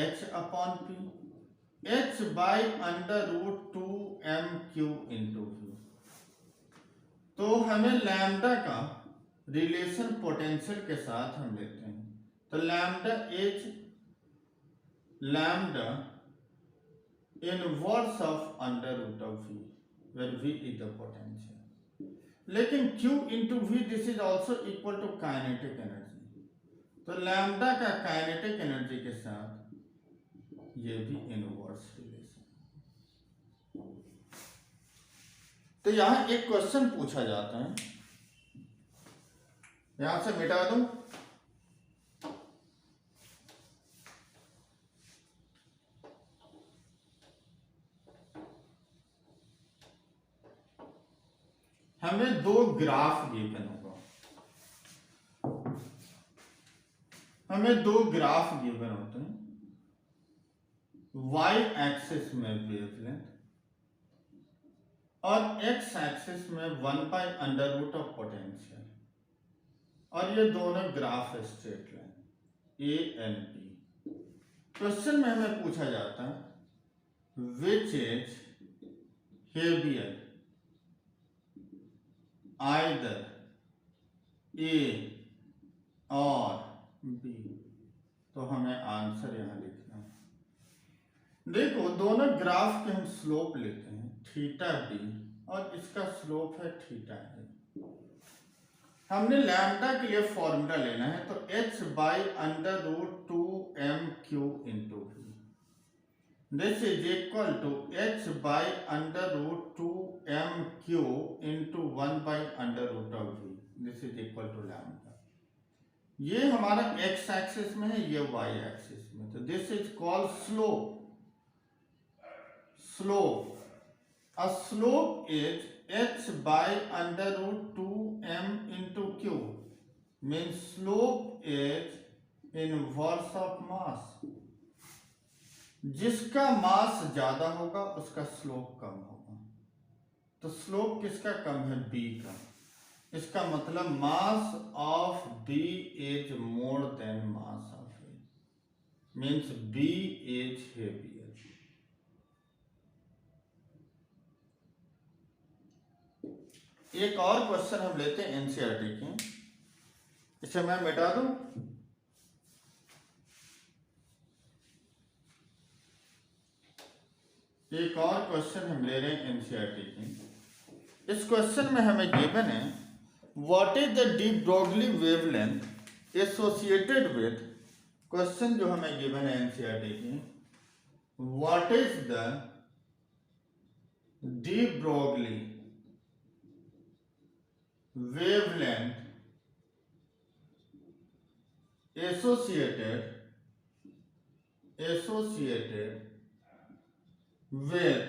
h upon P, h by under root 2mq into V. तो हमें लैम्डा का रिलेशन पोटेंशियल के साथ हम लेते हैं, तो lambda inverse of under root of V, where V is the potential. लेकिन Q into V this is also equal to kinetic energy, तो लैम्डा का काइनेटिक एनर्जी के साथ ये भी इनवर्स रिलेशन। तो यहां एक क्वेश्चन पूछा जाता है, यहां से मिटा दूं। हमें दो ग्राफ गिवन होगा, हमें दो ग्राफ गिवन होते हैं, y एक्सिस में वेवलेंथ और x एक्सिस में 1 by under root of potential, और ये दोनों graph straight line A and B। Question में हमें पूछा जाता है which is heavier either A और B, तो हमें आंसर यहां लिखना है। देखो दोनों ग्राफ के हम स्लोप लेते हैं थीटा B और इसका स्लोप है थीटा A। हमने लैम्डा के लिए फॉर्मूला लेना है, तो h by under root 2mq into V, this is equal to h by under root 2mq into 1 by under root of V, this is equal to lambda. ये हमारा x axis में है, ये y एक्सिस में, तो this is called slope. A slope is h by under root 2m into q, means slope is inverse of mass। जिसका मास ज्यादा होगा उसका स्लोप कम होगा। तो स्लोप किसका कम है? बी का। इसका मतलब mass of B is more than mass of A, means B is heavier. एक और क्वेश्चन हम लेते हैं एनसीईआरटी की, इसे मैं मिटा दूं। एक और क्वेश्चन हम ले रहे हैं एनसीईआरटी की। इस क्वेश्चन में हमें गिवन है what is the de Broglie wavelength associated with, question जो हमें गिवन है एनसीईआरटी की, what is the de Broglie wavelength associated with,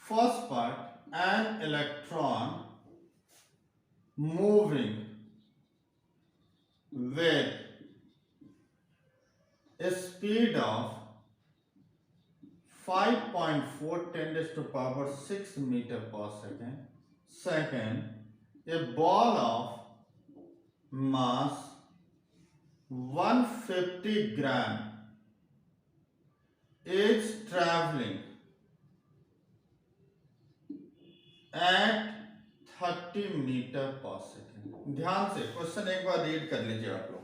first part, an electron moving with a speed of 5.4 10 raised to power 6 meter per second. Second, a ball of mass 150 gram is traveling at 30 meter per second. ध्यान से question एक बार read कर लीजिए आप लोग।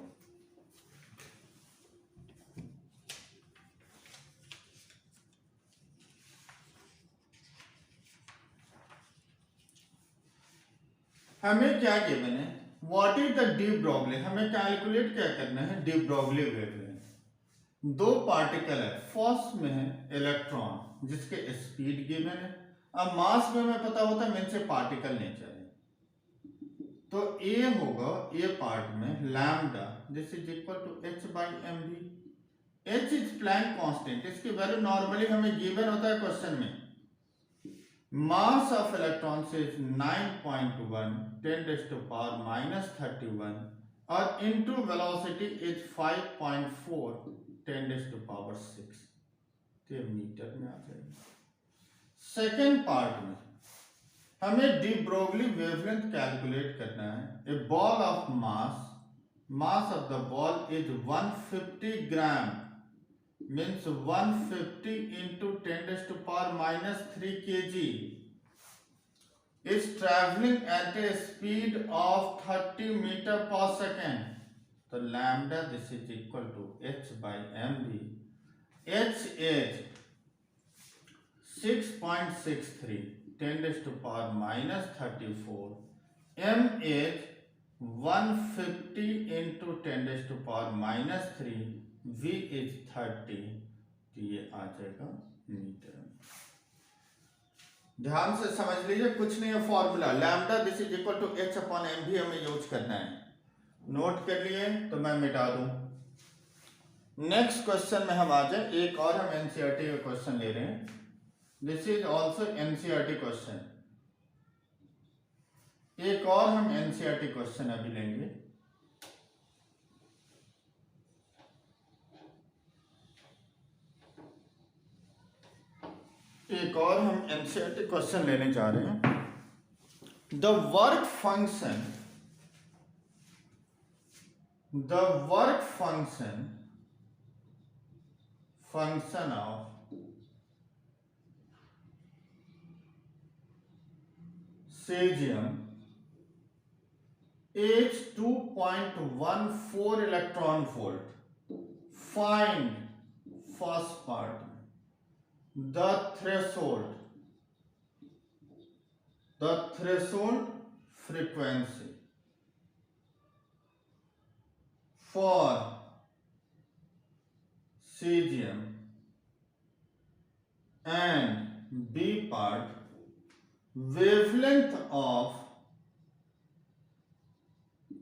हमें क्या given है? What is the de Broglie, हमें कैलकुलेट क्या करना है? D Broglie wavelength. दो पार्टिकल है, फर्स्ट में है इलेक्ट्रॉन जिसके स्पीड गिवन है, अब मास में हमें पता होता है मीन से पार्टिकल नेचर है, तो ए होगा ए पार्ट में lambda this is equal to H by M V. H is Planck constant, इसकी वैल्यू नॉर्मली हमें गिवन होता है क्वेश्चन में। Mass of electrons is 9.1 10 raised to power minus 31 और into velocity is 5.4 10 raised to power 6, तो metre में आ जाएगा। Second part में हमें डी ब्रोगली वेवलेंथ कैलकुलेट करना है। A ball of mass of the ball is 150 gram, means 150 into 10 raised to power minus 3 kg is traveling at a speed of 30 meter per second. So lambda this is equal to h by mv. H is 6.63 10 raised to power minus 34. M is 150 into 10 raised to power minus 3. V is 30, तो ये आ जाएगा metre. ध्यान से समझ लीजिए, कुछ नहीं है formula, lambda this is equal to H upon M भी हमें यूज करना है। नोट कर लिए तो मैं मिटा दूं। नेक्स्ट क्वेश्चन में हम आ जाए, एक और हम एनसीईआरटी का क्वेश्चन ले रहे हैं। This is also NCERT question. एक और हम एनसीईआरटी क्वेश्चन अभी लेंगे। एक और हम एनसीईआरटी क्वेश्चन लेने जा रहे हैं। The work function of cesium is 2.14 electron volt. Find first part the threshold frequency for cesium, and B part wavelength of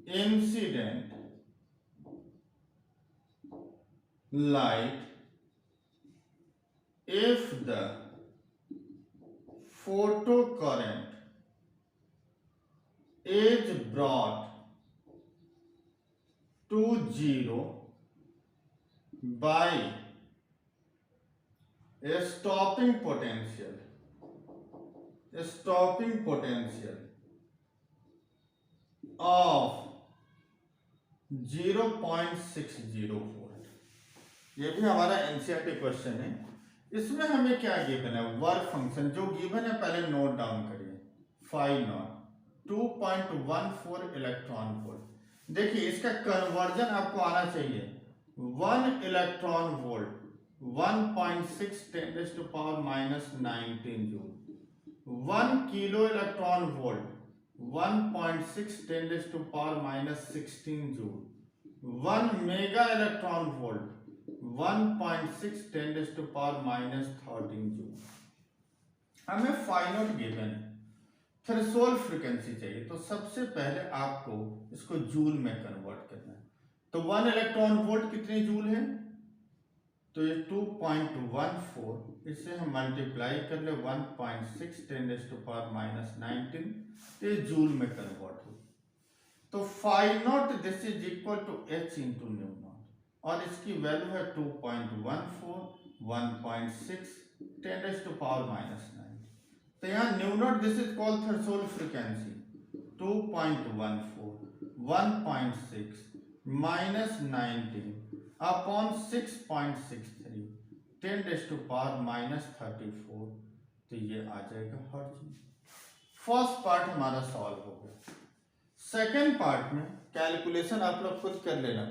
incident light if the photocurrent is brought to zero by stopping potential of 0.60 volt. ये भी हमारा NCERT question है। इसमें हमें क्या given है, work function जो given है पहले नोट डाउन करिए। 5 नॉट 2.14 इलेक्ट्रॉन वोल्ट। देखिए इसका कन्वर्जन आपको आना चाहिए। 1 electron volt 1.6 10⁻⁻19 joule. 1 kilo electron volt 1.6 10⁻⁻16 joule. 1 mega electron volt 1.6 10⁻⁻13 joule. हमें फाइनल गिवन है, थ्रेशोल्ड फ्रीक्वेंसी चाहिए, तो सबसे पहले आपको इसको जूल में कन्वर्ट करना है। तो 1 इलेक्ट्रॉन वोल्ट कितने जूल है, तो ये 2.14, इससे हम मल्टीप्लाई कर ले 1.6 10⁻⁻19, ये जूल में कन्वर्ट हो। तो phi nought this is equal to h into nu nought, और इसकी वैल्यू है 2.14 1.6 10⁻�9। तो यहाँ nu nought this is called threshold frequency. 2.14 1.6 -19 upon 6.63 10⁻⁻34, तो ये आ जाएगा हर्ट्ज। फर्स्ट पार्ट हमारा सॉल्व हो गया। सेकेंड पार्ट में कैलकुलेशन आप लोग खुद कर लेना।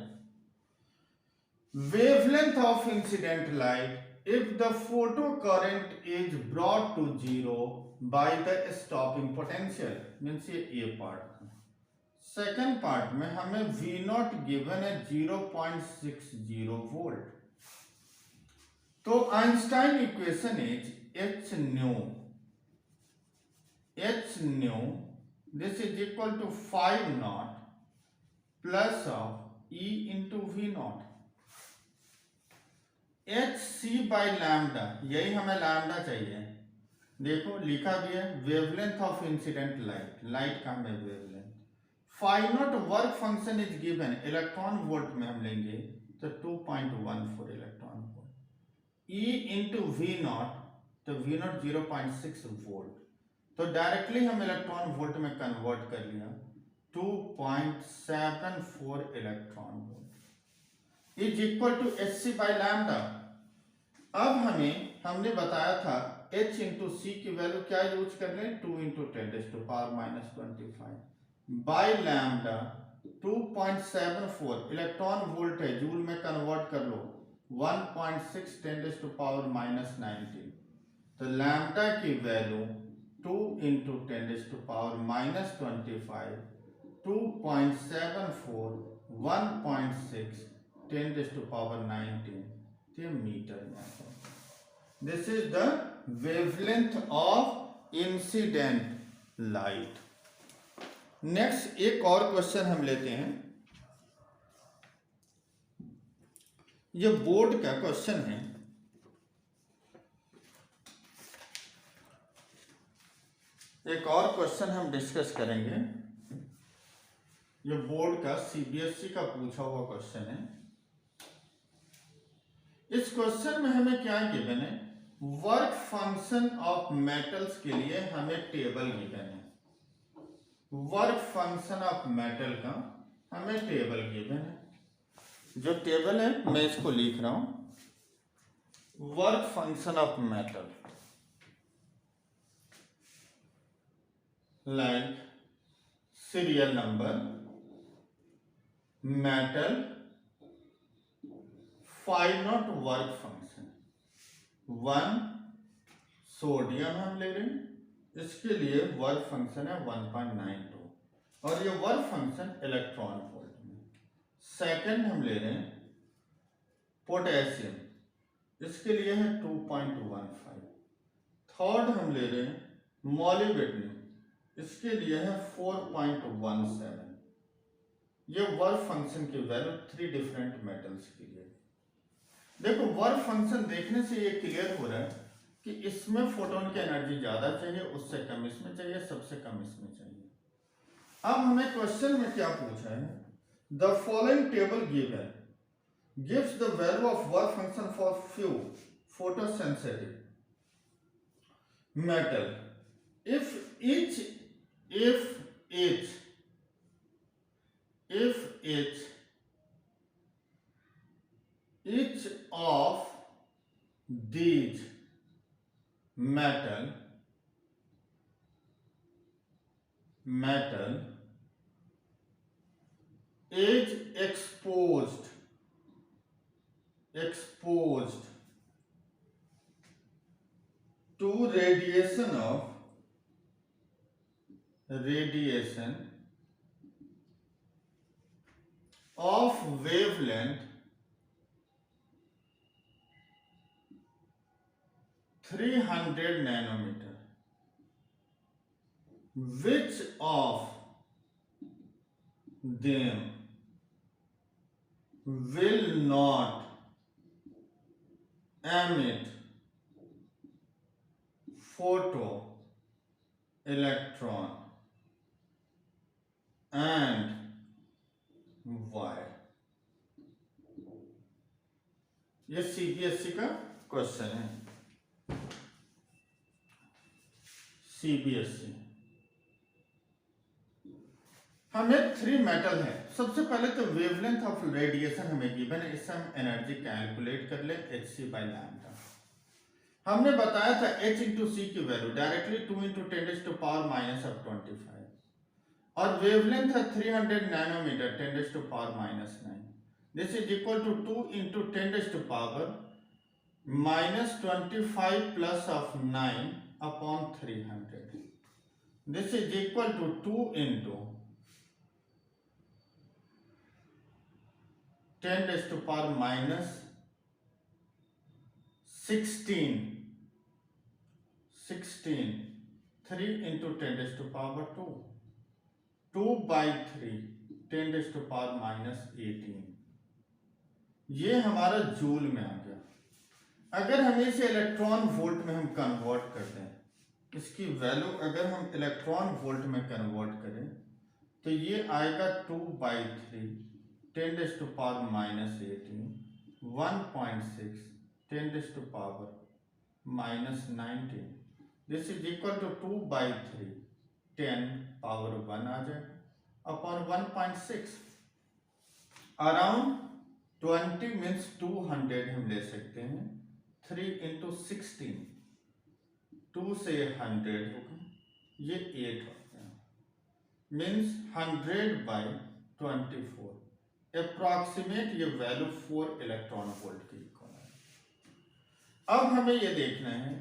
Wavelength of incident light if the photo current is brought to zero by the stopping potential, means ये पार्ट। सेकेंड पार्ट में हमें V नॉट गिवन है 0.60 वोल्ट। तो Einstein equation is H nu this is equal to 5 nought plus of E into V nought HC by lambda, यही हमें lambda चाहिए। देखो लिखा भी है wavelength of incident light, light का हमें wavelength. Phi nought work function is given, electron volt में हम लेंगे तो 2.14 electron volt. E into V nought, तो V नॉट 0.6 वोल्ट, तो डायरेक्टली हम इलेक्ट्रॉन वोल्ट में कन्वर्ट कर लिया 2.74 electron volt is equal to HC by lambda. अब हमने बताया था H इंटू C की वैल्यू क्या यूज कर लें, 2 into 10⁻⁻25 by lambda 2.74 electron volt है, जूल में कन्वर्ट कर लो 1.6 10⁻⁻19, तो लैम्डा की वैल्यू 2 इंटू 10⁻⁻25 2.74 1.6 10⁻⁹ मीटर में। This is the wavelength of incident light. Next एक और क्वेश्चन हम लेते हैं, ये बोर्ड का क्वेश्चन है। एक और क्वेश्चन हम डिस्कस करेंगे, ये बोर्ड का सीबीएसई का पूछा हुआ क्वेश्चन है। इस क्वेश्चन में हमें क्या गिवन है, वर्क फंक्शन ऑफ मेटल्स के लिए हमें टेबल गिवन है। वर्क फंक्शन ऑफ मेटल का हमें टेबल गिवन है। जो टेबल है मैं इसको लिख रहा हूं, work function of metal like serial number, metal, phi nought work function 1 sodium हम ले रहे हैं, इसके लिए वर्क फंक्शन है 1.92 और ये वर्क फंक्शन इलेक्ट्रॉन वोल्ट में। सेकंड हम ले रहे हैं पोटेशियम, इसके लिए है 2.15। थर्ड हम ले रहे हैं मॉलिब्डेनम, इसके लिए है 4.17। ये वर्क फंक्शन की वैल्यू 3 डिफरेंट मेटल्स के लिए। देखो वर्क फंक्शन देखने से ये क्लियर हो रहा है कि इसमें फोटोन की एनर्जी ज्यादा चाहिए, उससे कम इसमें चाहिए, सबसे कम इसमें चाहिए। अब हमें क्वेश्चन में क्या पूछा है, the following table given gives the value of work function for few photosensitive metal. If each of these metal is exposed to radiation of wavelength 300 nanometer, which of them will not emit photoelectron and why? ये CBSE का question है। CBSE हमें 3 metal है। सबसे पहले तो wavelength of radiation हमें given है, इससे हम एनर्जी कैलकुलेट कर ले hc/λ। हमने बताया था h इंटू सी की वैल्यू डायरेक्टली 2 इंटू 10⁻⁻⁵ और वेवलेंथ है 300 nanometre 10⁻⁹। This is equal to 2 into 10⁻⁻25 plus of 9 upon 300। This is equal to 2 into 10⁻⁻16 3 into 10⁻², 2/3 10⁻⁻18। ये हमारा जूल में आ गया। अगर हम इसे इलेक्ट्रॉन वोल्ट में हम कन्वर्ट कर दें, इसकी वैल्यू अगर हम इलेक्ट्रॉन वोल्ट में कन्वर्ट करें तो ये आएगा 2/3 10⁻⁻18 1.6 10⁻⁻19। दिस इज इक्वल टू 2/3 10⁻⁻1 आ जाएगा अपॉन 1.6 अराउंड 20 मीन्स 200 हम ले सकते हैं। 3 इंटू 16 2 से 100 होगा, ये 8 हो गया मीन्स 100/24 अप्रॉक्सीमेट ये वैल्यू 4 इलेक्ट्रॉन वोल्ट की इक्वल है। अब हमें ये देखना है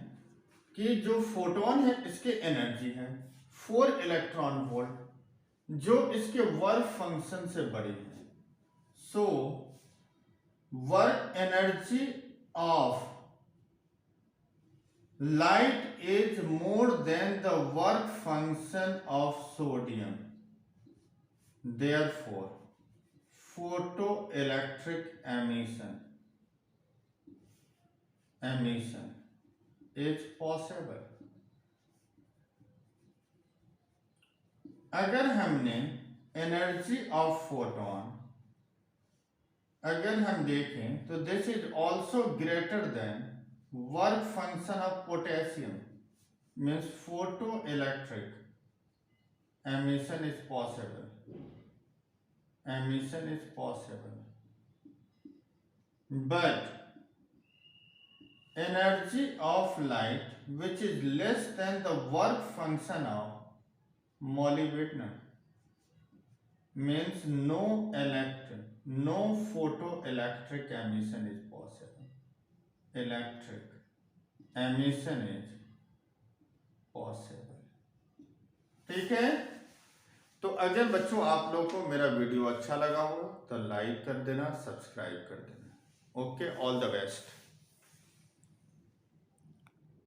कि जो फोटोन है इसके एनर्जी है 4 इलेक्ट्रॉन वोल्ट, जो इसके वर्क फंक्शन से बड़ी है। So work energy of light is more than the work function of sodium, therefore photoelectric emission is possible। अगर हमने एनर्जी ऑफ फोटोन अगर हम देखें तो this is also greater than work function of potassium, means photoelectric emission is possible, but energy of light which is less than the work function of molybdenum, means no photoelectric emission is possible। Electric emission is possible. ठीक है, तो अगर बच्चों आप लोगों को मेरा video अच्छा लगा हो तो लाइक कर देना, सब्सक्राइब कर देना। Okay, all the best.